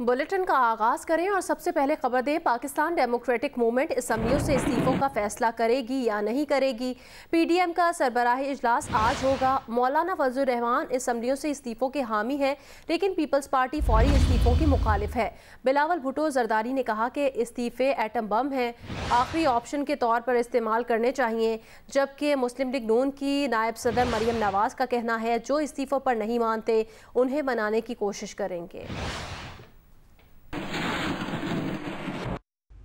Bulletin का आगाज करें और सबसे पहले खबर दें। पाकिस्तान डेमोक्रेटिक मूवमेंट असम्बलियों से इस्तीफों का फैसला करेगी या नहीं करेगी। पीडीएम का सरबराही इजलास आज होगा। मौलाना फजलुर रहमान असम्बलियों से इस्तीफों के हामी हैं, लेकिन पीपल्स पार्टी फौरी इस्तीफों की मुखालिफ है। बिलावल भुट्टो जरदारी ने कहा कि इस्तीफे एटम बम हैं, आखिरी ऑप्शन के तौर पर इस्तेमाल करने चाहिए। जबकि मुस्लिम लीग नून की नायब सदर मरियम नवाज का कहना है जो इस्तीफों पर नहीं मानते उन्हें मनाने की कोशिश करेंगे।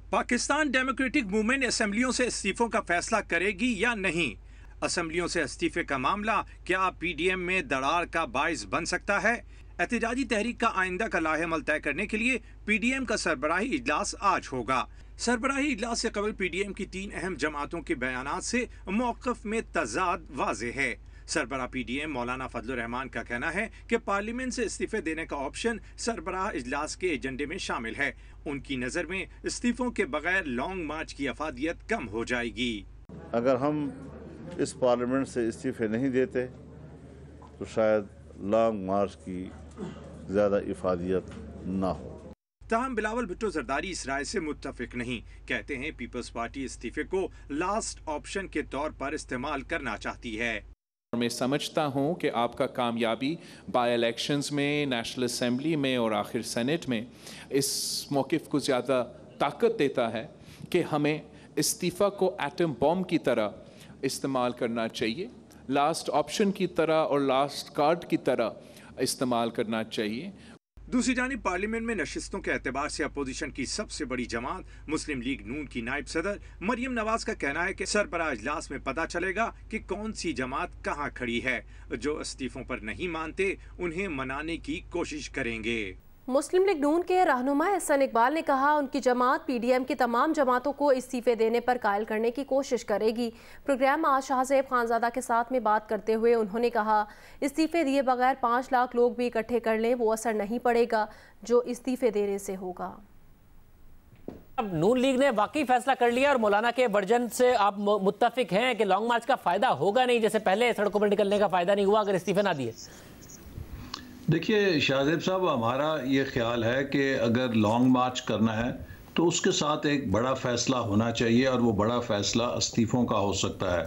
पाकिस्तान डेमोक्रेटिक मूवमेंट असेंबलियों से इस्तीफों का फैसला करेगी या नहीं। असेंबलियों से इस्तीफे का मामला क्या पीडीएम में दरार का बाइस बन सकता है? एहतजाजी तहरीक का आइंदा का लाहेअमल तय करने के लिए पीडीएम का सरबराही इजलास आज होगा। सरबराही इजलास से कबल पीडीएम की 3 अहम जमातों के बयानात से मौक़िफ़ में तज़ाद वाज़े है। सरबराह पीडीएम मौलाना फजलुर रहमान का कहना है कि पार्लियामेंट से इस्तीफे देने का ऑप्शन सरबराह इजलास के एजेंडे में शामिल है। उनकी नज़र में इस्तीफों के बगैर लॉन्ग मार्च की अफादियत कम हो जाएगी। अगर हम इस पार्लियामेंट से इस्तीफे नहीं देते तो शायद लॉन्ग मार्च की ज़्यादा इफादियत ना हो। ताहम बिलावल भुट्टो जरदारी इस राय से मुत्तफिक नहीं। कहते हैं पीपल्स पार्टी इस्तीफे को लास्ट ऑप्शन के तौर पर इस्तेमाल करना चाहती है। मैं समझता हूं कि आपका कामयाबी बाय इलेक्शंस में, नेशनल असेंबली में और आखिर सेनेट में इस मौक़िफ़ को ज़्यादा ताकत देता है कि हमें इस्तीफ़ा को एटम बॉम्ब की तरह इस्तेमाल करना चाहिए, लास्ट ऑप्शन की तरह और लास्ट कार्ड की तरह इस्तेमाल करना चाहिए। दूसरी जानिब पार्लियामेंट में नशिस्तों के एतबार से अपोजिशन की सबसे बड़ी जमात मुस्लिम लीग नून की नायब सदर मरियम नवाज का कहना है कि सरबराह इजलास में पता चलेगा कि कौन सी जमात कहां खड़ी है। जो इस्तीफों पर नहीं मानते उन्हें मनाने की कोशिश करेंगे। मुस्लिम लीग नून के रहनुमा एहसन इकबाल ने कहा उनकी जमात पीडीएम की तमाम जमातों को इस्तीफे देने पर कायल करने की कोशिश करेगी। प्रोग्राम आज शाहज़ेब खानज़ादा के साथ में बात करते हुए उन्होंने कहा इस्तीफे दिए बगैर 5 लाख लोग भी इकट्ठे कर लें वो असर नहीं पड़ेगा जो इस्तीफे देने से होगा। अब नून लीग ने वाकई फैसला कर लिया और मौलाना के वर्जन से आप मुत्तफिक हैं कि लॉन्ग मार्च का फायदा होगा नहीं, जैसे पहले सड़कों पर निकलने का फायदा नहीं हुआ अगर इस्तीफे ना दिए। देखिए शाहज़ेब साहब, हमारा ये ख्याल है कि अगर लॉन्ग मार्च करना है तो उसके साथ एक बड़ा फ़ैसला होना चाहिए और वो बड़ा फ़ैसला इस्तीफ़ों का हो सकता है।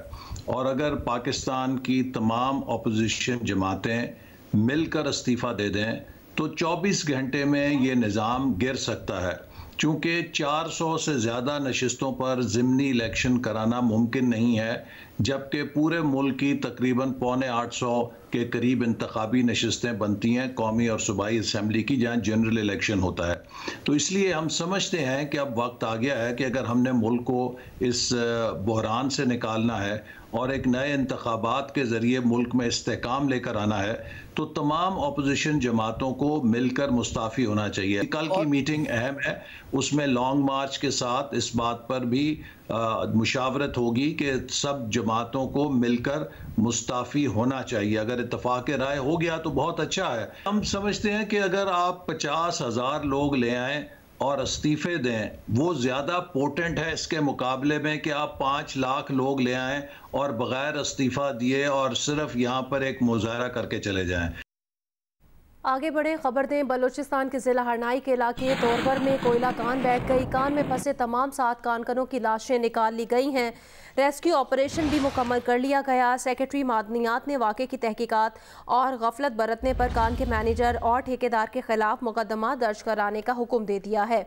और अगर पाकिस्तान की तमाम अपोजिशन जमातें मिलकर इस्तीफ़ा दे दें तो 24 घंटे में ये निज़ाम गिर सकता है। चूँकि 400 से ज़्यादा नशिस्तों पर ज़िमनी इलेक्शन कराना मुमकिन नहीं है, जबकि पूरे मुल्क की तकरीबन 750 के करीब इंतखाबी नशिस्तें बनती हैं कौमी और सूबाई असम्बली की, जहाँ जनरल इलेक्शन होता है। तो इसलिए हम समझते हैं कि अब वक्त आ गया है कि अगर हमने मुल्क को इस बहरान से निकालना है और एक नए इंतखाबात के ज़रिए मुल्क में इस्तेहकाम लेकर आना है तो तमाम अपोजिशन जमातों को मिलकर मुस्ताफ़ी होना चाहिए। कल की मीटिंग अहम है, उसमें लॉन्ग मार्च के साथ इस बात पर भी मुशावरत होगी कि सब जमातों को मिलकर मुस्ताफ़ी होना चाहिए। अगर इत्तफाक़ राय हो गया तो बहुत अच्छा है। हम समझते हैं कि अगर आप 50,000 लोग ले आएँ और इस्तीफ़े दें वो ज़्यादा पोटेंट है इसके मुकाबले में कि आप 5 लाख लोग ले आएँ और बग़ैर इस्तीफ़ा दिए और सिर्फ यहाँ पर एक मुज़ाहरा करके चले जाएँ। आगे बढ़े खबर दें। बलूचिस्तान के ज़िला हरनाई के इलाके तोरबर में कोयला कान बैठ गई। कान में फंसे तमाम 7 कानकनों की लाशें निकाल ली गई हैं। रेस्क्यू ऑपरेशन भी मुकम्मल कर लिया गया। सेक्रेटरी मादनियात ने वाक़े की तहकीकात और गफलत बरतने पर कान के मैनेजर और ठेकेदार के खिलाफ मुकदमा दर्ज कराने का हुक्म दे दिया है।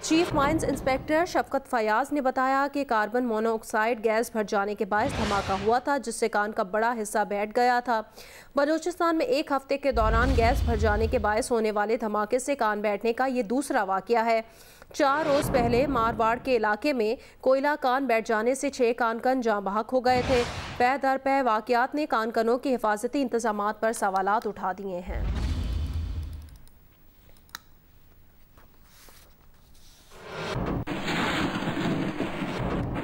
चीफ माइंस इंस्पेक्टर शफकत फयाज ने बताया कि कार्बन मोनोऑक्साइड गैस भर जाने के बायस धमाका हुआ था जिससे कान का बड़ा हिस्सा बैठ गया था। बलूचिस्तान में 1 हफ्ते के दौरान गैस भर जाने के बायस होने वाले धमाके से कान बैठने का ये दूसरा वाक़या है। 4 रोज़ पहले मारवाड़ के इलाके में कोयला कान बैठ जाने से 6 कानकन जाँ बहक हो गए थे। पै दर पै वाक़यात ने कानकनों के हिफाजती इंतजामात पर सवालात उठा दिए हैं।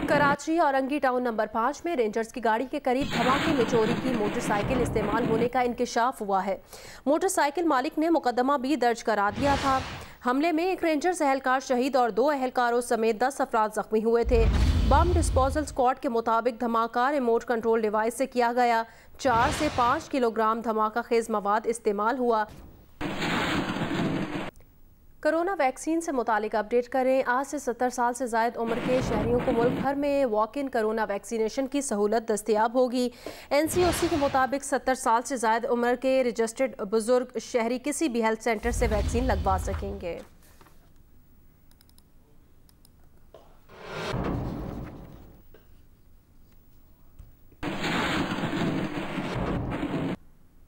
कराची औरंगी टाउन नंबर 5 में रेंजर्स की गाड़ी के करीब धमाके में चोरी की मोटरसाइकिल इस्तेमाल होने का इंकिशाफ हुआ है। मोटरसाइकिल मालिक ने मुकदमा भी दर्ज करा दिया था। हमले में एक रेंजर्स एहलकार शहीद और 2 एहलकारों समेत 10 अफराद जख्मी हुए थे। बम डिस्पोजल स्क्वाड के मुताबिक धमाका रिमोट कंट्रोल डिवाइस से किया गया। 4 से 5 किलोग्राम धमाका खेज मवाद इस्तेमाल हुआ। कोरोना वैक्सीन से मुतालिक अपडेट करें। आज से 70 साल से ज़ायद उम्र के शहरियों को मुल्क भर में वॉक इन कोरोना वैक्सीनेशन की सहूलत दस्तयाब होगी। NCOC के मुताबिक 70 साल से ज़ायद उम्र के रजिस्टर्ड बुजुर्ग शहरी किसी भी हेल्थ सेंटर से वैक्सीन लगवा सकेंगे।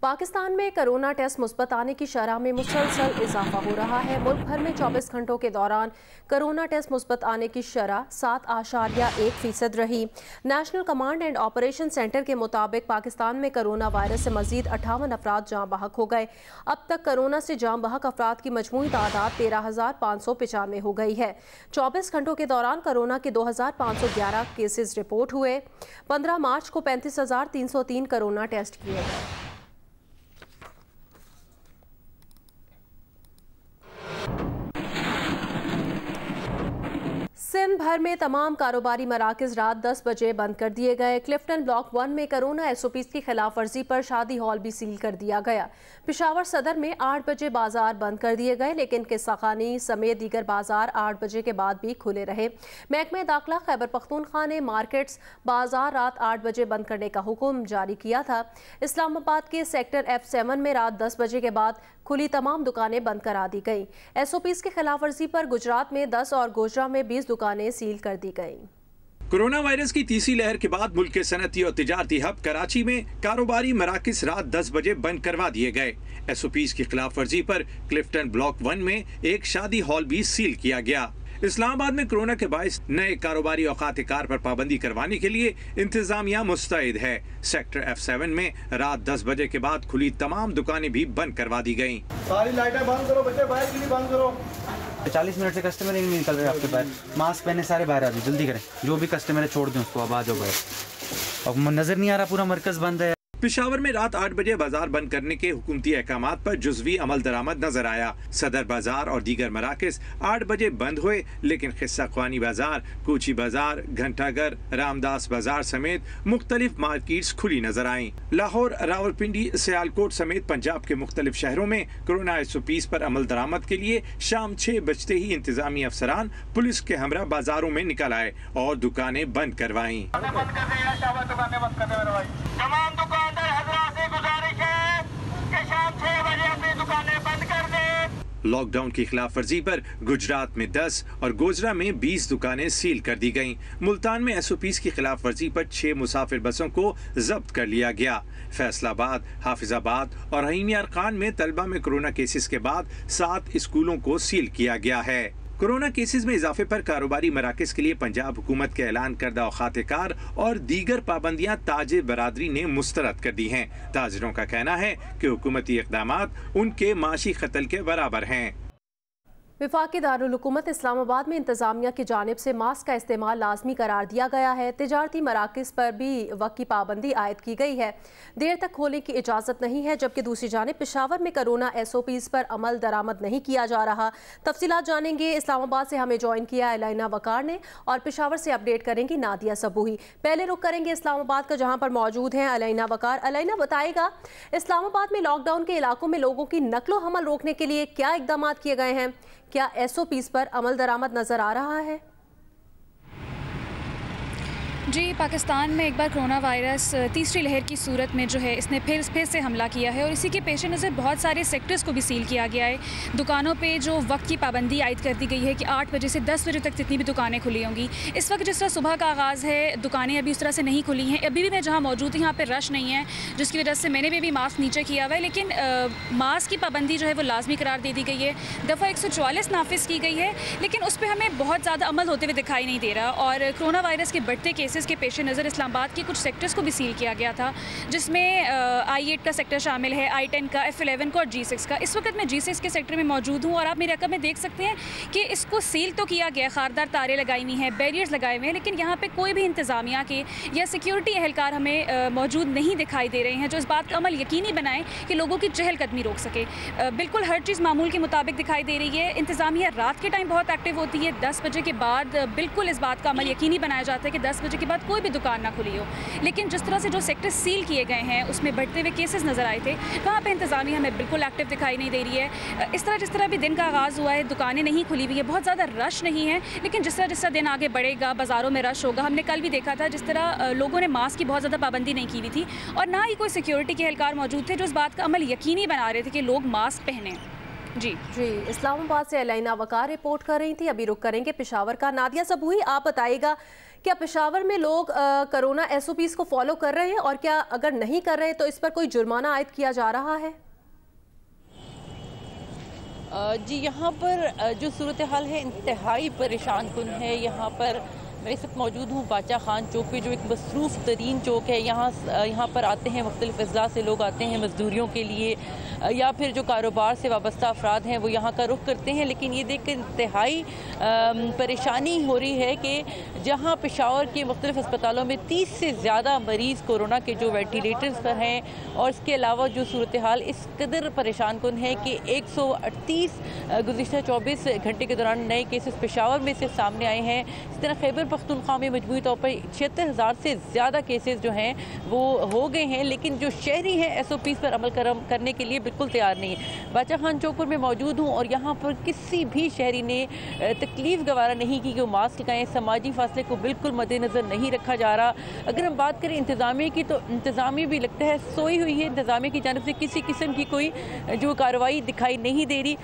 पाकिस्तान में कोरोना टेस्ट मुस्बत आने की शरह में मुसलसल इजाफा हो रहा है। मुल्क भर में 24 घंटों के दौरान कोरोना टेस्ट मुस्बत आने की शरह 7.1% रही। National command and operation centre के मुताबिक पाकिस्तान में कोरोना वायरस से मजीद 58 अफराद जाँ बहक हो गए। अब तक कोरोना से जाँ बहक अफराद की मजमूई तादाद 13,595 हो गई है। 24 घंटों के दौरान कोरोना के 2,511 केसेस रिपोर्ट हुए। 15 मार्च को 35,303 कोरोना टेस्ट किए गए। सिंध भर में तमाम कारोबारी मराकज़ रात 10 बजे बंद कर दिए गए। क्लिफ्टन ब्लॉक 1 में कोरोना SOPs की खिलाफ वर्जी पर शादी हॉल भी सील कर दिया गया। पेशावर सदर में 8 बजे बाजार बंद कर दिए गए, लेकिन किस्साखानी समेत दीगर बाजार 8 बजे के बाद भी खुले रहे। महकमे दाखिला खैबर पख्तूनख्वा ने मार्केट्स बाजार रात 8 बजे बंद करने का हुक्म जारी किया था। इस्लामाबाद के सेक्टर F7 में रात 10 बजे के बाद खुली तमाम दुकानें बंद करा दी गई। SOPs की खिलाफ वर्जी पर गुजरात में 10 और गोजरा में 20 दुकानें सील कर दी गई। कोरोना वायरस की तीसरी लहर के बाद मुल्क के सनती और तिजारती हब कराची में कारोबारी मराकिज रात 10 बजे बंद करवा दिए गए। SOPs की खिलाफ वर्जी पर क्लिफ्टन ब्लॉक 1 में एक शादी हॉल भी सील किया गया। इस्लामाबाद में कोरोना के बायस नए कारोबारी औकात कार पर पाबंदी करवाने के लिए इंतजामिया मुस्तैद है। सेक्टर F7 में रात 10 बजे के बाद खुली तमाम दुकानें भी बंद करवा दी गयी। सारी लाइटें बंद करो बच्चे, बाहर के लिए बंद करो। 40 मिनट से कस्टमर ही नहीं निकल रहे आपके बाहर। मास्क पहने सारे बाहर आ जाओ, जल्दी करें। जो भी कस्टमर है छोड़ दें उसको, अब आ जाओ बाहर। अब नजर नहीं आ रहा, पूरा मरकज बंद है। पेशावर में रात 8 बजे बाजार बंद करने के हुकूमती अहकामात पर जुज़वी अमल दरामद नजर आया। सदर बाजार और दीगर मराकज़ 8 बजे बंद हुए, लेकिन खिस्सा ख्वानी बाजार, कूची बाजार, घंटाघर, रामदास बाजार समेत मुख्तलिफ मार्केट्स खुली नजर आईं। लाहौर, रावलपिंडी, सियालकोट समेत पंजाब के मुख्तलिफ शहरों में कोरोना SOPs पर अमल दरामद के लिए शाम 6 बजते ही इंतजामी अफसरान पुलिस के हमरा बाजारों में निकल आए और दुकानें बंद करवाईं। लॉकडाउन की खिलाफ वर्जी पर गुजरात में 10 और गोजरा में 20 दुकानें सील कर दी गईं। मुल्तान में SOPs की खिलाफ वर्जी पर 6 मुसाफिर बसों को जब्त कर लिया गया। फैसलाबाद, हाफिजाबाद और रहीम खान में तलबा में कोरोना केसेस के बाद 7 स्कूलों को सील किया गया है। कोरोना केसेस में इजाफे पर कारोबारी मराकज के लिए पंजाब हुकूमत के ऐलान करदा औकात कार और दीगर पाबंदियां ताजिर बरादरी ने मुस्तरद कर दी हैं। ताजिरों का कहना है कि हुकूमती इक़दामात उनके माशी क़त्ल के बराबर हैं। वफाकी दारुल हुकूमत इस्लामाबाद में इंतजामिया की जानिब से मास्क का इस्तेमाल लाजमी करार दिया गया है। तिजारती मराकज़ पर भी वक्त की पाबंदी आयद की गई है। देर तक खोलने की इजाज़त नहीं है, जबकि दूसरी जानिब पेशावर में कोरोना SOPs पर अमल दरामद नहीं किया जा रहा। तफसीलात जानेंगे। इस्लामाबाद से हमें ज्वाइन किया अलाइना वकार ने और पेशावर से अपडेट करेंगी नादिया सबूही। पहले रुख करेंगे इस्लामाबाद का, जहाँ पर मौजूद हैं अलाइना वकार। अलाइना, बताएगा इस्लामाबाद में लॉकडाउन के इलाकों में लोगों की नकलो हमल रोकने के लिए क्या इकदाम किए गए हैं? क्या SOPs पर अमल दरामद नजर आ रहा है? जी, पाकिस्तान में एक बार कोरोना वायरस तीसरी लहर की सूरत में जो है इसने फिर से हमला किया है और इसी के पेश नज़र बहुत सारे सेक्टर्स को भी सील किया गया है। दुकानों पे जो वक्त की पाबंदी आयद कर दी गई है कि 8 बजे से 10 बजे तक जितनी भी दुकानें खुली होंगी। इस वक्त जिस तरह सुबह का आगाज़ है, दुकानें अभी उस तरह से नहीं खुली हैं। अभी भी मैं जहाँ मौजूद हूँ यहाँ पर रश नहीं है, जिसकी वजह से मैंने भी मास्क नीचे किया हुआ है, लेकिन मास्क की पाबंदी जो है वो लाजमी करार दे दी गई है। दफ़ा 144 नाफिज की गई है, लेकिन उस पर हमें बहुत ज़्यादा अमल होते हुए दिखाई नहीं दे रहा। और कोरोना वायरस के बढ़ते केसेस के पेश नज़र इस्लामाबाद के कुछ सेक्टर्स को भी सील किया गया था, जिसमें I8 का सेक्टर शामिल है, I10 का, F11 का और G6 का। इस वक्त मैं G6 के सेक्टर में मौजूद हूँ और आप मेरे रकम में देख सकते हैं कि इसको सील तो किया गया, खारदार तारें लगाई हुई हैं, बैरियर्स लगाए हुए हैं, लेकिन यहाँ पे कोई भी इंतजामिया के या सिक्योरिटी एहलकार हमें मौजूद नहीं दिखाई दे रहे हैं जो इस बात का अमल यकीनी बनाएं कि लोगों की चहलकदमी रोक सके। बिल्कुल हर चीज़ मामूल के मुताबिक दिखाई दे रही है। इंतजामिया रात के टाइम बहुत एक्टिव होती है। 10 बजे के बाद बिल्कुल इस बात का अमल यकीनी बनाया जाता है कि 10 बजे के उसके बाद कोई भी दुकान ना खुली हो। लेकिन जिस तरह से जो सेक्टर सील किए गए हैं उसमें बढ़ते हुए केसेस नज़र आए थे, वहाँ पे इंतज़ामिया हमें बिल्कुल एक्टिव दिखाई नहीं दे रही है। जिस तरह भी दिन का आगाज़ हुआ है, दुकानें नहीं खुली हुई है, बहुत ज़्यादा रश नहीं है, लेकिन जिस तरह दिन आगे बढ़ेगा बाज़ारों में रश होगा। हमने कल भी देखा था जिस तरह लोगों ने मास्क की बहुत ज़्यादा पाबंदी नहीं की हुई थी और ना ही कोई सिक्योरिटी के एहलकार मौजूद थे जो इस बात का अमल यकीनी बना रहे थे कि लोग मास्क पहने। जी इस्लामाबाद से अलाइना वकार रिपोर्ट कर रही थी। अभी रुक करेंगे पेशावर का। नादिया सबूही, आप बताइएगा क्या पेशावर में लोग कोरोना SOPs को फॉलो कर रहे हैं और क्या अगर नहीं कर रहे तो इस पर कोई जुर्माना आयद किया जा रहा है? जी, यहाँ पर जो सूरत हाल है इंतहाई परेशान कुन है। यहाँ पर मैं इस वक्त मौजूद हूँ बादशाह खान चौक पे, जो एक मसरूफ़ तरीन चौक है। यहाँ पर आते हैं मुख्तलिफ़ अज़ला से लोग आते हैं मज़दूरियों के लिए या फिर जो कारोबार से वाबस्ता अफराद हैं वो यहाँ का रुख करते हैं। लेकिन ये देख कर इंतहाई परेशानी हो रही है कि जहाँ पेशावर के मुख्तलिफ़ अस्पतालों में 30 से ज़्यादा मरीज़ कोरोना के जो वेंटिलेटर्स पर हैं और इसके अलावा जो सूरत हाल इस कदर परेशान कुन है कि 138 गुज़िश्ता 24 घंटे के दौरान नए केसेस पेशावर में से सामने आए हैं। इस तरह खैबर पख्तूनख्वा में मजमूई तौर पर 76,000 से ज़्यादा केसेस जो हैं वो हो गए हैं, लेकिन जो शहरी हैं SOPs पर अमल करने के लिए बिल्कुल तैयार नहीं है। बादशाह खान चौक पर मैं मौजूद हूँ और यहाँ पर किसी भी शहरी ने तकलीफ गवारा नहीं की कि वो मास्क लगाएं। समाजी फासले को बिल्कुल मद्देनज़र नहीं रखा जा रहा। अगर हम बात करें इंतज़ामिया की तो इंतज़ामिया भी लगता है सोई हुई है। इंतज़ामिया की जानिब से किसी किस्म की कोई जो कार्रवाई दिखाई नहीं दे रही,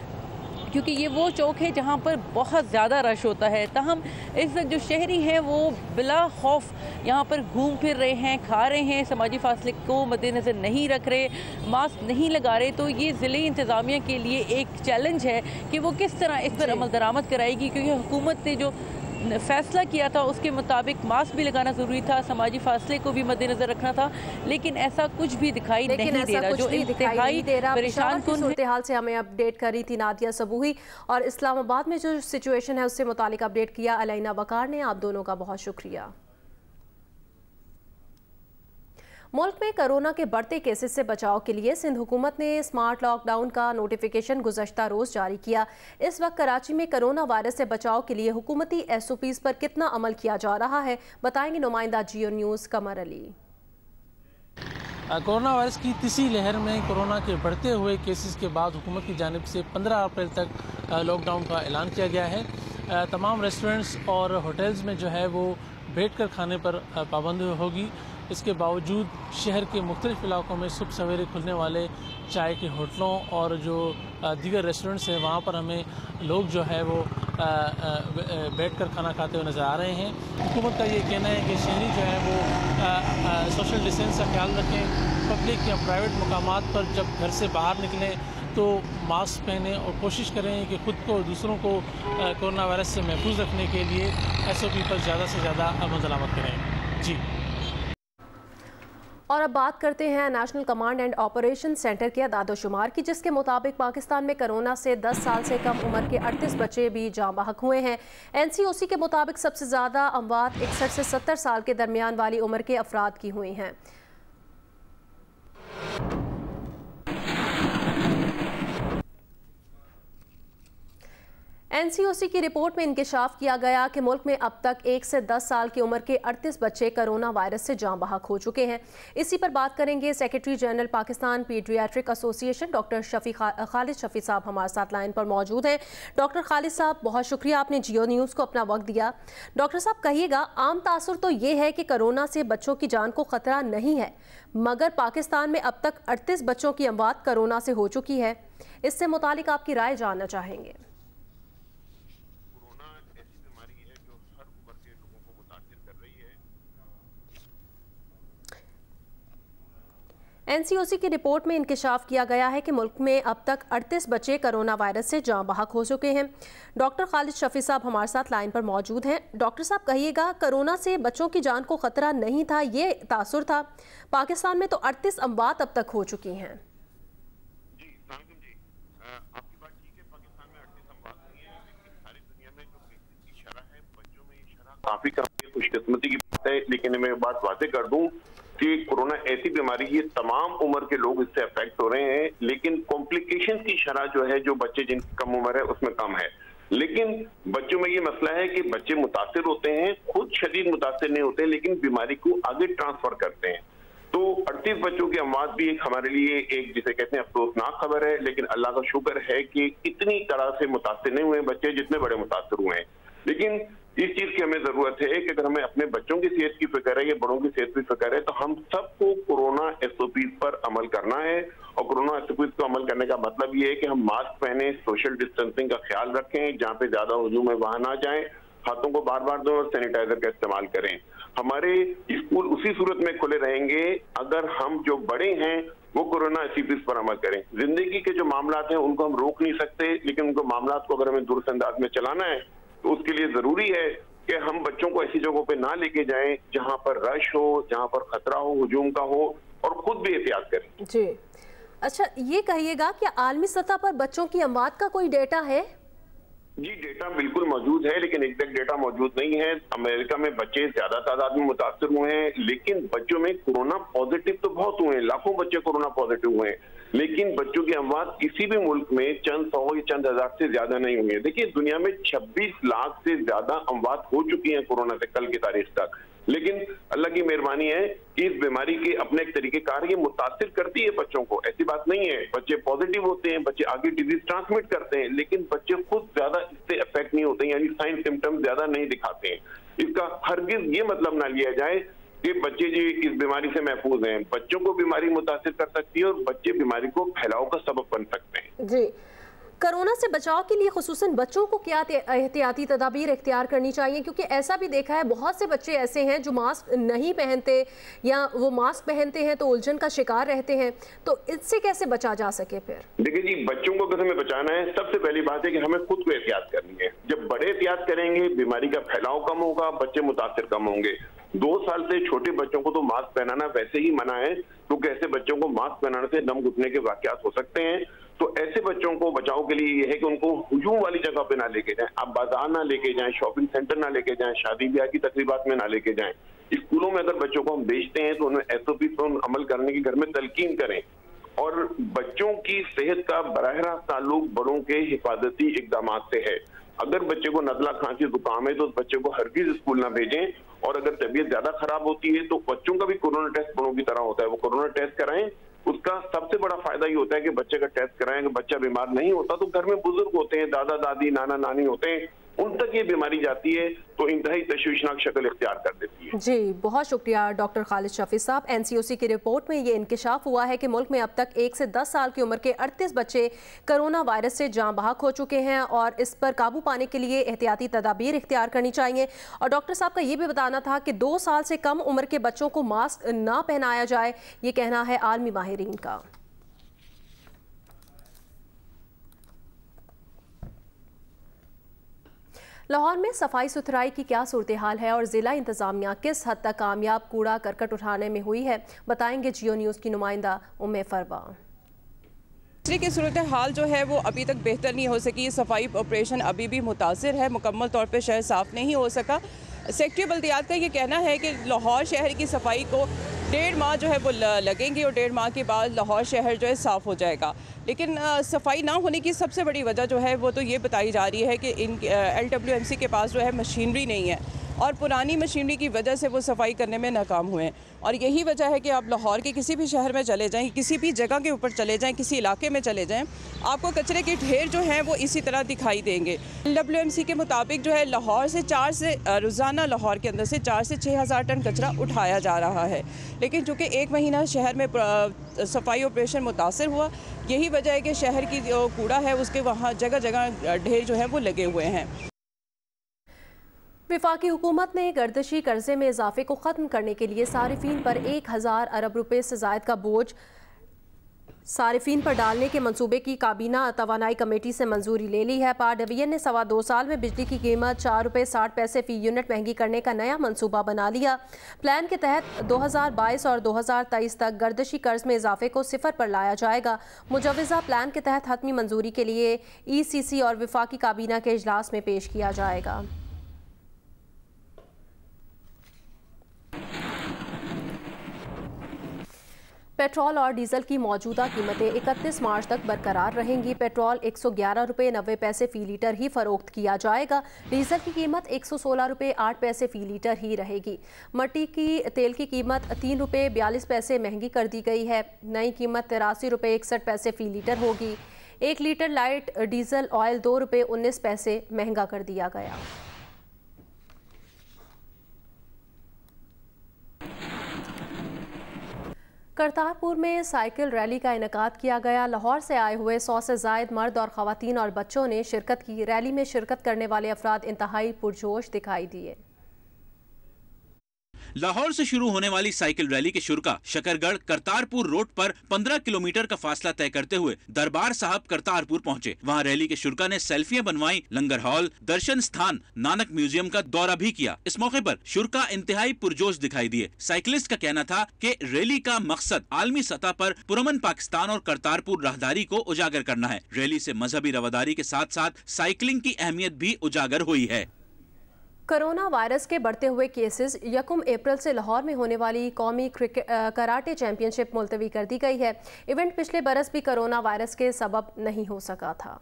क्योंकि ये वो चौक है जहाँ पर बहुत ज़्यादा रश होता है। ताहम इस वक्त जो शहरी हैं वो बिला खौफ यहाँ पर घूम फिर रहे हैं, खा रहे हैं, समाजी फासले को मद्देनज़र नहीं रख रहे, मास्क नहीं लगा रहे। तो ये ज़िले इंतज़ामिया के लिए एक चैलेंज है कि वो किस तरह इस पर अमल दरामद कराएगी, क्योंकि हुकूमत ने जो फैसला किया था उसके मुताबिक मास्क भी लगाना ज़रूरी था, समाजी फासले को भी मद्देनज़र रखना था, लेकिन ऐसा कुछ भी दिखाई नहीं दे रहा। जो इंतहाई परेशान कुन सूरत हाल से हमें अपडेट कर रही थी नादिया सबूही और इस्लामाबाद में जो सिचुएशन है उससे मुतालिक अपडेट किया अलाइना वकार ने। आप दोनों का बहुत शुक्रिया। मुल्क में कोरोना के बढ़ते केसेस से बचाव के लिए सिंध हुकूमत ने स्मार्ट लॉकडाउन का नोटिफिकेशन गुज़श्ता रोज़ जारी किया। इस वक्त कराची में कोरोना वायरस से बचाव के लिए हुकूमती SOPs पर कितना अमल किया जा रहा है, बताएंगे नुमाइंदा जियो न्यूज़ कमर अली। कोरोना वायरस की तीसरी लहर में कोरोना के बढ़ते हुए केसेस के बाद हुकूमत की जानिब से 15 अप्रैल तक लॉकडाउन का ऐलान किया गया है। तमाम रेस्टोरेंट्स और होटल्स में जो है वो बैठकर खाने पर पाबंदी होगी। इसके बावजूद शहर के मुख्तलिफ इलाकों में सुबह सवेरे खुलने वाले चाय के होटलों और जो दीगर रेस्टोरेंट्स हैं वहाँ पर हमें लोग जो है वो बैठकर खाना खाते हुए नज़र आ रहे हैं। हुकूमत का ये कहना है कि शहरी जो है वो सोशल डिस्टेंस का ख्याल रखें, पब्लिक या प्राइवेट मकामात पर जब घर से बाहर निकलें तो मास्क पहनें और कोशिश करें कि ख़ुद को और दूसरों को कोरोना वायरस से महफूज रखने के लिए SOP पर ज़्यादा से ज़्यादा अमल दरामद करें। जी। और अब बात करते हैं national command and operation centre के अदाद-ओ-शुमार की, जिसके मुताबिक पाकिस्तान में कोरोना से 10 साल से कम उम्र के 38 बच्चे भी जाँ बहक हुए हैं। NCOC के मुताबिक सबसे ज़्यादा अमवात 61 से 70 साल के दरमियान वाली उम्र के अफराद की हुई हैं। NCOC की रिपोर्ट में इंकशाफ किया गया कि मुल्क में अब तक 1 से 10 साल की उम्र के 38 बच्चे कोरोना वायरस से जाँ बहक हो चुके हैं। इसी पर बात करेंगे secretary general Pakistan paediatric association doctor Khalid Shafi साहब हमारे साथ लाइन पर मौजूद हैं। डॉक्टर खालिद साहब, बहुत शुक्रिया आपने जियो न्यूज़ को अपना वक्त दिया। डॉक्टर साहब कहिएगा, आम तासुर तो ये है कि कोरोना से बच्चों की जान को ख़तरा नहीं है, मगर पाकिस्तान में अब तक 38 बच्चों की अमवात कोरोना से हो चुकी है। इससे मुतालिक आपकी राय जानना चाहेंगे। NCOC की रिपोर्ट में इंकशाफ किया गया है कि मुल्क में अब तक 38 बच्चे कोरोना वायरस से जाँ बहक हो चुके हैं। डॉक्टर खालिद शफी साहब हमारे साथ लाइन पर मौजूद हैं। डॉक्टर साहब कहिएगा, कोरोना से बच्चों की जान को खतरा नहीं था, ये तासुर था। पाकिस्तान में तो 38 अमवात अब तक हो चुकी हैं। जी, आपकी बात ठीक है, पाकिस्तान में 38 अमवात नहीं है, लेकिन सारी दुनिया में जो केसेस की शरह है, बच्चों में ये शरह काफी कम है। खुशकिस्मती की बात है, लेकिन मैं बात वाज़ेह कर दूं कि कोरोना ऐसी बीमारी है, तमाम उम्र के लोग इससे अफेक्ट हो रहे हैं, लेकिन कॉम्प्लिकेशन की शरह जो है, जो बच्चे जिनकी कम उम्र है उसमें कम है। लेकिन बच्चों में ये मसला है कि बच्चे मुतासिर होते हैं, खुद शदीद मुतासिर नहीं होते, लेकिन बीमारी को आगे ट्रांसफर करते हैं। तो 38 बच्चों की अमवात भी एक हमारे लिए एक जिसे कहते हैं अफसोसनाक खबर है, लेकिन अल्लाह का शुक्र है कि इतनी तरह से मुतासिर नहीं हुए बच्चे जितने बड़े मुतासिर हुए हैं। लेकिन इस चीज की हमें जरूरत है कि अगर हमें अपने बच्चों की सेहत की फिक्र है या बड़ों की सेहत की फिक्र है, तो हम सबको कोरोना SOPs पर अमल करना है। और कोरोना SOPs को अमल करने का मतलब ये है कि हम मास्क पहने, सोशल डिस्टेंसिंग का ख्याल रखें, जहाँ पे ज्यादा हुजूम है वहां ना जाएं, हाथों को बार बार धोएं और सैनिटाइजर का इस्तेमाल करें। हमारे स्कूल उसी सूरत में खुले रहेंगे अगर हम जो बड़े हैं वो कोरोना SOPs पर अमल करें। जिंदगी के जो मामलात हैं उनको हम रोक नहीं सकते, लेकिन उनको मामलात को अगर हमें दुरुस्त अंदाज में चलाना है तो उसके लिए जरूरी है कि हम बच्चों को ऐसी जगहों पे ना लेके जाएं जहां पर रश हो, जहां पर खतरा हो, हुजूम का हो, और खुद भी एहतियात करें। जी अच्छा, ये कहिएगा कि आलमी सतह पर बच्चों की अमवात का कोई डेटा है? जी डेटा बिल्कुल मौजूद है, लेकिन एग्जैक्ट डेटा मौजूद नहीं है। अमेरिका में बच्चे ज्यादा तादाद में मुतासिर हुए हैं, लेकिन बच्चों में कोरोना पॉजिटिव तो बहुत हुए हैं, लाखों बच्चे कोरोना पॉजिटिव हुए हैं, लेकिन बच्चों की अमवात किसी भी मुल्क में चंद सौ या चंद हजार से ज्यादा नहीं हुई है। देखिए दुनिया में 26 लाख से ज्यादा अमवात हो चुकी हैं कोरोना से कल की तारीख तक, लेकिन अल्लाह की मेहरबानी है कि इस बीमारी के अपने एक तरीके कार ये मुतासिर करती है बच्चों को, ऐसी बात नहीं है। बच्चे पॉजिटिव होते हैं, बच्चे आगे डिजीज ट्रांसमिट करते हैं, लेकिन बच्चे खुद ज्यादा इससे अफेक्ट नहीं होते, यानी साइन सिम्टम्स ज्यादा नहीं दिखाते हैं। इसका हरगिज ये मतलब ना लिया जाए कि बच्चे जी इस बीमारी से महफूज हैं। बच्चों को बीमारी मुतासिर कर सकती है और बच्चे बीमारी को फैलाव का सबब बन सकते हैं। जी, कोरोना से बचाव के लिए खुसूसन बच्चों को क्या एहतियाती तदाबीर इख्तियार करनी चाहिए? क्योंकि ऐसा भी देखा है बहुत से बच्चे ऐसे हैं जो मास्क नहीं पहनते या वो मास्क पहनते हैं तो उलझन का शिकार रहते हैं, तो इससे कैसे बचा जा सके? फिर देखिए जी, बच्चों को अगर हमें बचाना है, सबसे पहली बात है कि हमें खुद को एहतियात करनी है। जब बड़े एहतियात करेंगे बीमारी का फैलाव कम होगा, बच्चे मुतासिर कम होंगे। 2 साल से छोटे बच्चों को तो मास्क पहनाना वैसे ही मना है, क्योंकि ऐसे बच्चों को मास्क पहनाने से दम घुटने के वाकयात हो सकते हैं। तो ऐसे बच्चों को बचाव के लिए ये है कि उनको हुजूम वाली जगह पे ना लेके जाएं, आप बाजार ना लेके जाएं, शॉपिंग सेंटर ना लेके जाएं, शादी ब्याह की तकरीबात में ना लेके जाएं। स्कूलों में अगर बच्चों को हम भेजते हैं तो उन्हें SOP पर अमल करने की घर में तलकीन करें। और बच्चों की सेहत का बराह रास्त ताल्लुक बड़ों के हिफाजती इकदाम से है। अगर बच्चे को नजला, खांसी, जुकाम है तो उस बच्चे को हरगिज स्कूल ना भेजें, और अगर तबीयत ज्यादा खराब होती है तो बच्चों का भी कोरोना टेस्ट बड़ों की तरह होता है, वो कोरोना टेस्ट कराएं। उसका सबसे बड़ा फायदा ये होता है कि बच्चे का टेस्ट कराएं। अगर बच्चा बीमार नहीं होता तो घर में बुजुर्ग होते हैं, दादा दादी, नाना नानी होते हैं, उन तक ये बीमारी जाती है तो इंतहाई तशवीशनाक शक्ल इख्तियार कर देती है। जी बहुत शुक्रिया डॉक्टर खालिद शफी साहब। NCOC की रिपोर्ट में ये इंकिशाफ हुआ है कि मुल्क में अब तक 1 से 10 साल की उम्र के 38 बच्चे कोरोना वायरस से जाँ बहक हो चुके हैं और इस पर काबू पाने के लिए एहतियाती तदाबीर इख्तियार करनी चाहिए। और डॉक्टर साहब का ये भी बताना था कि 2 साल से कम उम्र के बच्चों को मास्क ना पहनाया जाए, ये कहना है आलमी माहिरीन का। लाहौर में सफाई सुथराई की क्या सूरत हाल है और ज़िला इंतज़ामिया किस हद तक कामयाब कूड़ा करकट उठाने में हुई है, बताएंगे जियो न्यूज़ की नुमाइंदा उम्मे फरवा। की सूरत हाल जो है वो अभी तक बेहतर नहीं हो सकी। सफाई ऑपरेशन अभी भी मुतासिर है, मुकम्मल तौर पे शहर साफ़ नहीं हो सका। सेक्रेटरी बल्दियात का ये कहना है कि लाहौर शहर की सफाई को 1.5 माह जो है वो लगेंगे और 1.5 माह के बाद लाहौर शहर जो है साफ़ हो जाएगा। लेकिन सफाई ना होने की सबसे बड़ी वजह जो है वो तो ये बताई जा रही है कि इन LWMC के पास जो है मशीनरी नहीं है और पुरानी मशीनरी की वजह से वो सफाई करने में नाकाम हुए हैं। और यही वजह है कि आप लाहौर के किसी भी शहर में चले जाएं, किसी भी जगह के ऊपर चले जाएं, किसी इलाके में चले जाएं, आपको कचरे के ढेर जो हैं वो इसी तरह दिखाई देंगे। LWMC के मुताबिक जो है लाहौर से रोज़ाना लाहौर के अंदर से 4 से 6 हज़ार टन कचरा उठाया जा रहा है। लेकिन चूँकि 1 महीना शहर में सफाई ऑपरेशन मुतासर हुआ, यही वजह है कि शहर की जो कूड़ा है उसके वहाँ जगह जगह ढेर जो है वो लगे हुए हैं। वफाकी हुकूमत ने गर्दिशी कर्जे में इजाफे को ख़त्म करने के लिए सारिफीन पर 1000 अरब रुपए से ज़ायद का बोझ सारिफीन पर डालने के मंसूबे की काबीना तवानाई कमेटी से मंजूरी ले ली है। पावर डिवीजन ने 2.25 साल में बिजली की कीमत 4 रुपये 60 पैसे फ़ी यूनिट महंगी करने का नया मंसूबा बना लिया। प्लान के तहत 2022 और 2023 तक गर्दिशी कर्ज में इजाफे को 0 पर लाया जाएगा। मुजवज़ा प्लान के तहत हतमी मंजूरी के लिए ECC और वफाकी काबीना के इजलास में पेश किया जाएगा। पेट्रोल और डीजल की मौजूदा कीमतें 31 मार्च तक बरकरार रहेंगी। पेट्रोल 111 रुपये 90 पैसे फ़ी लीटर ही फ़रोख्त किया जाएगा। डीजल की कीमत 116 रुपये 8 पैसे फ़ी लीटर ही रहेगी। मट्टी की तेल की कीमत 3 रुपये 42 पैसे महंगी कर दी गई है। नई कीमत 83 रुपये 61 पैसे फ़ी लीटर होगी। 1 लीटर लाइट डीजल ऑयल 2 रुपये 19 पैसे महंगा कर दिया गया। करतारपुर में साइकिल रैली का इनेकाद किया गया। लाहौर से आए हुए 100 से ज़ायद मर्द और ख़वातीन और बच्चों ने शिरकत की। रैली में शिरकत करने वाले अफराद इंतहाई पुरजोश दिखाई दिए। लाहौर से शुरू होने वाली साइकिल रैली के शुरा शकरगढ़ करतारपुर रोड पर 15 किलोमीटर का फासला तय करते हुए दरबार साहब करतारपुर पहुंचे। वहां रैली के शुरा ने सेल्फियां बनवाई, लंगर हॉल, दर्शन स्थान, नानक म्यूजियम का दौरा भी किया। इस मौके पर शुरा इंतहाई पुरजोश दिखाई दिए। साइकिलिस्ट का कहना था कि रैली का मकसद आलमी सतह पर पुरअमन पाकिस्तान और करतारपुर राहदारी को उजागर करना है। रैली से मजहबी रवादारी के साथ साथ साइकिलिंग की अहमियत भी उजागर हुई है। कोरोना वायरस के बढ़ते हुए केसेस 1 अप्रैल से लाहौर में होने वाली कौमी कराटे चैंपियनशिप मुलतवी कर दी गई है। इवेंट पिछले बरस भी कोरोना वायरस के सबब नहीं हो सका था।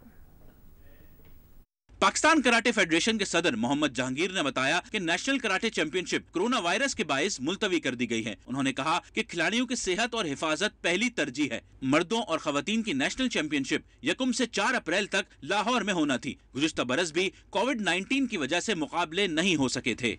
पाकिस्तान कराटे फेडरेशन के सदर मोहम्मद जहांगीर ने बताया कि national karate championship corona virus के बायस मुलतवी कर दी गई है। उन्होंने कहा कि खिलाड़ियों की सेहत और हिफाजत पहली तरजीह है। मर्दों और खवातीन की नेशनल चैंपियनशिप 1 से 4 अप्रैल तक लाहौर में होना थी। गुज़िश्ता बरस भी कोविड-19 की वजह से मुकाबले नहीं हो सके थे।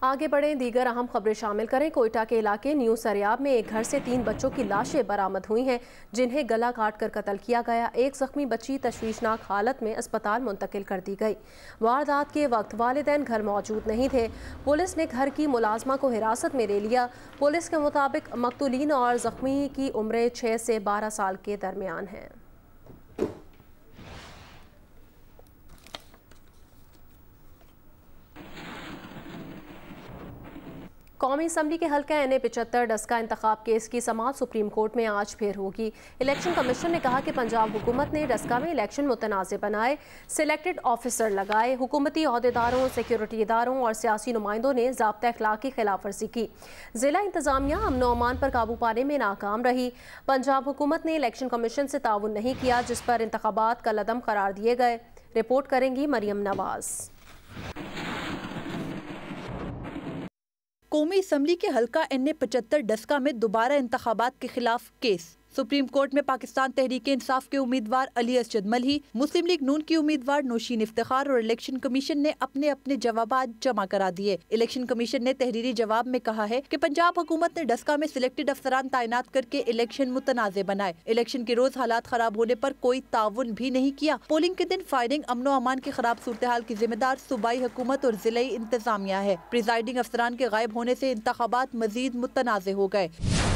आगे बढ़ें, दीगर अहम खबरें शामिल करें। कोयटा के इलाके न्यू सरियाब में एक घर से 3 बच्चों की लाशें बरामद हुई हैं, जिन्हें गला काट कर कत्ल किया गया। एक जख्मी बच्ची तशवीशनाक हालत में अस्पताल मुंतकिल कर दी गई। वारदात के वक्त वालिदैन घर मौजूद नहीं थे। पुलिस ने घर की मुलाजमा को हिरासत में ले लिया। पुलिस के मुताबिक मकतूलीन और जख्मी की उम्रें 6 से 12 साल के दरमियान हैं। कौमी असम्बली के हल्का NA-75 डस्का इंतखाब केस की समाअत सुप्रीम कोर्ट में आज फिर होगी। इलेक्शन कमीशन ने कहा कि पंजाब हुकूमत ने डस्का में इलेक्शन मुतनाज़ बनाए, सिलेक्टेड ऑफिसर लगाए। हुकूमती अहदेदारों, सिक्योरिटी इदारों और सियासी नुमाइंदों ने ज़ाब्ता अखलाक की खिलाफ वर्जी की। ज़िला इंतज़ामिया अमन व अमान पर काबू पाने में नाकाम रही। पंजाब हुकूमत ने इलेक्शन कमीशन से ताउन नहीं किया, जिस पर इंतखाबात कलअदम करार दिए गए। रिपोर्ट करेंगी मरियम नवाज। कौमी असम्बली के हल्का NA-75 डस्का में दोबारा इंतखाबात के खिलाफ केस। सुप्रीम कोर्ट में पाकिस्तान तहरीक इंसाफ के उम्मीदवार अली असद मलही, मुस्लिम लीग नून की उम्मीदवार नौशीन इफ्तिखार और इलेक्शन कमीशन ने अपने अपने जवाबात जमा करा दिए। इलेक्शन कमीशन ने तहरीरी जवाब में कहा है कि पंजाब हुकूमत ने डस्का में सिलेक्टेड अफसरान तैनात करके इलेक्शन मुतनाज़े बनाए। इलेक्शन के रोज हालात खराब होने पर कोई ताउन भी नहीं किया। पोलिंग के दिन फायरिंग, अमन व अमान की खराब सूरत हाल की जिम्मेदार सूबाई हुकूमत और जिले इंतजामिया है। प्रिजाइडिंग अफसरान के गायब होने से इंतखाबात मजीद मुतनाज़े हो गए।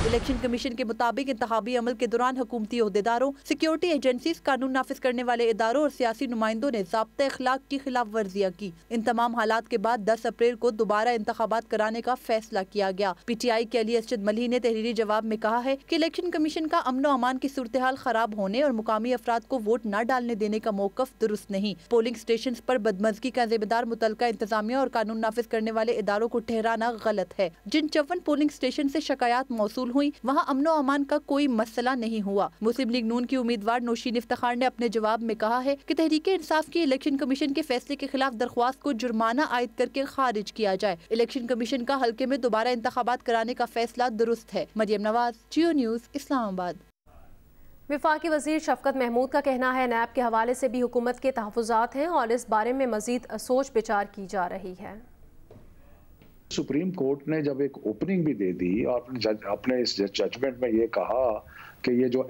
इलेक्शन कमीशन के मुताबिक इंतखाबी अमल के दौरान हुकूमती अहदेदारों, सिक्योरिटी एजेंसीज, कानून नाफिज करने वाले इदारों और सियासी नुमाइंदों ने ज़ाब्ता अखलाक की खिलाफ वर्जियाँ की। इन तमाम हालात के बाद 10 अप्रैल को दोबारा इंतखाबात कराने का फैसला किया गया। PTI के अली असद मलही ने तहरीरी जवाब में कहा है कि इलेक्शन कमीशन का अमन व अमान की सूरत हाल खराब होने और मुकामी अफराद को वोट न डालने देने का मौकफ दुरुस्त नहीं। पोलिंग स्टेशन पर बदमजगी का जिम्मेदार मुतलका इंतजामिया और कानून नाफिज करने वाले इदारों को ठहराना गलत है। जिन 54 पोलिंग स्टेशन से शिकायत मौसूल हुई, वहाँ अमन व अमान का कोई मसला नहीं हुआ। मुस्लिम लीग नून की उम्मीदवार नौशीन इफ्तिखार ने अपने जवाब में कहा है कि तहरीक इंसाफ की इलेक्शन कमीशन के फैसले के खिलाफ दरख्वास्त को जुर्माना आयद करके खारिज किया जाए। इलेक्शन कमीशन का हल्के में दोबारा इंतखाबात कराने का फैसला दुरुस्त है। मरियम नवाज, जियो न्यूज़, इस्लामाबाद। वफाकी वज़ीर शफकत महमूद का कहना है नैब के हवाले से भी हुकूमत के तहफ़्फ़ुज़ात हैं और इस बारे में मज़ीद सोच विचार की जा रही है। सुप्रीम कोर्ट ने जब एक ओपनिंग भी दे दी और अपने इस जजमेंट में ये कहा कि ये जो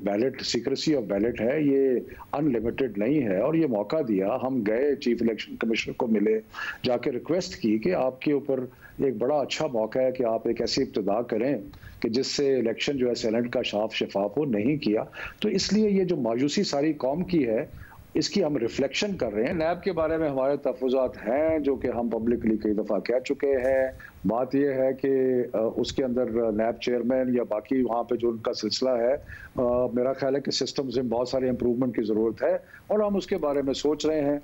बैलेट, सीक्रेसी ऑफ बैलेट है, ये अनलिमिटेड नहीं है और ये मौका दिया। हम गए चीफ इलेक्शन कमिश्नर को मिले, जाके रिक्वेस्ट की कि आपके ऊपर एक बड़ा अच्छा मौका है कि आप एक ऐसी इब्तिदा करें कि जिससे इलेक्शन जो है साइलेंट का साफ शफाफ हो। नहीं किया, तो इसलिए ये जो मायूसी सारी कौम की है, इसकी हम रिफ्लेक्शन कर रहे हैं। नैब के बारे में हमारे तहफ़्फ़ुज़ात हैं जो कि हम पब्लिकली कई दफ़ा कह चुके हैं। बात यह है कि उसके अंदर नैब चेयरमैन या बाकी वहाँ पे जो उनका सिलसिला है, मेरा ख्याल है कि सिस्टम्स में बहुत सारे इम्प्रूवमेंट की ज़रूरत है और हम उसके बारे में सोच रहे हैं।